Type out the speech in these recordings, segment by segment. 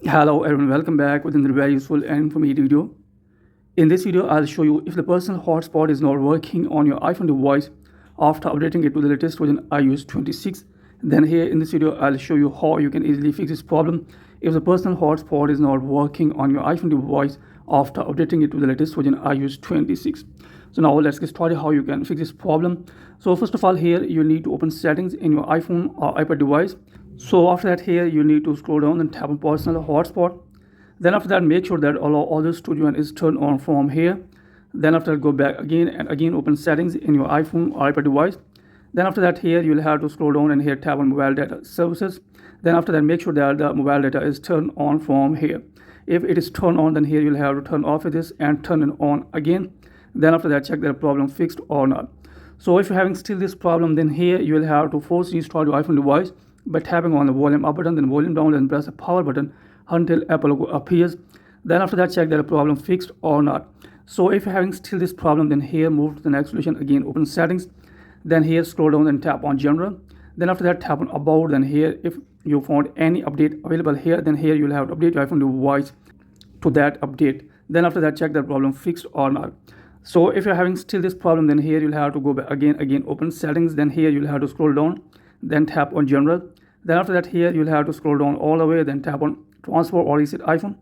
Hello everyone, welcome back with another very useful and informative video. In this video, I'll show you if the personal hotspot is not working on your iPhone device after updating it to the latest version iOS 26. Then here in this video, I'll show you how you can easily fix this problem if the personal hotspot is not working on your iPhone device after updating it to the latest version iOS 26. So now let's get started how you can fix this problem. So first of all, here you need to open settings in your iPhone or iPad device. So after that, here you need to scroll down and tap on personal hotspot. Then after that, make sure that allow other studio is turned on from here. Then after that, go back again and again open settings in your iPhone or iPad device. Then after that, here you'll have to scroll down and here tap on mobile data services. Then after that, make sure that the mobile data is turned on from here. If it is turned on, then here you'll have to turn off this and turn it on again. Then after that, check that problem fixed or not. So if you're having still this problem, then here you will have to force restart your iPhone device by tapping on the volume up button, then volume down, then press the power button until Apple logo appears. Then after that, check that the problem fixed or not. So if you're having still this problem, then here move to the next solution. Again, open settings. Then here scroll down and tap on general. Then after that, tap on about. Then here, if you found any update available here, then here you'll have to update your iPhone device to that update. Then after that, check that problem fixed or not. So if you're having still this problem, then here you'll have to go back again open settings. Then here you'll have to scroll down, then tap on general. Then after that, here you'll have to scroll down all the way, then tap on transfer or reset iPhone.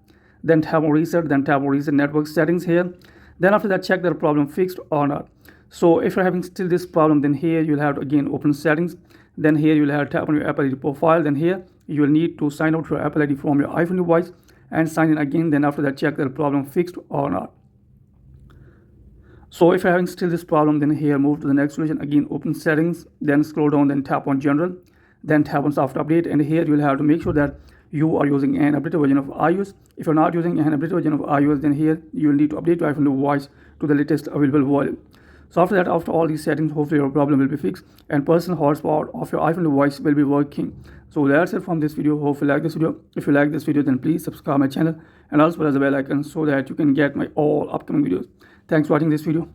Then tap on reset, then tap on reset network settings here. Then after that, check that problem fixed or not. So if you're having still this problem, then here you'll have to again open settings. Then here you'll have to tap on your Apple ID profile. Then here you will need to sign out your Apple ID from your iPhone device and sign in again. Then after that, check that problem fixed or not. So if you're having still this problem, then here move to the next solution. Again, open settings, then scroll down, then tap on general, then tap on software update. And here you'll have to make sure that you are using an updated version of iOS. If you're not using an updated version of iOS, then here you will need to update your iPhone device to the latest available version. So after that, after all these settings, hopefully your problem will be fixed and personal hotspot of your iPhone device will be working. So that's it from this video. Hopefully you like this video. If you like this video, then please subscribe my channel and also press the bell icon so that you can get my all upcoming videos. Thanks for watching this video.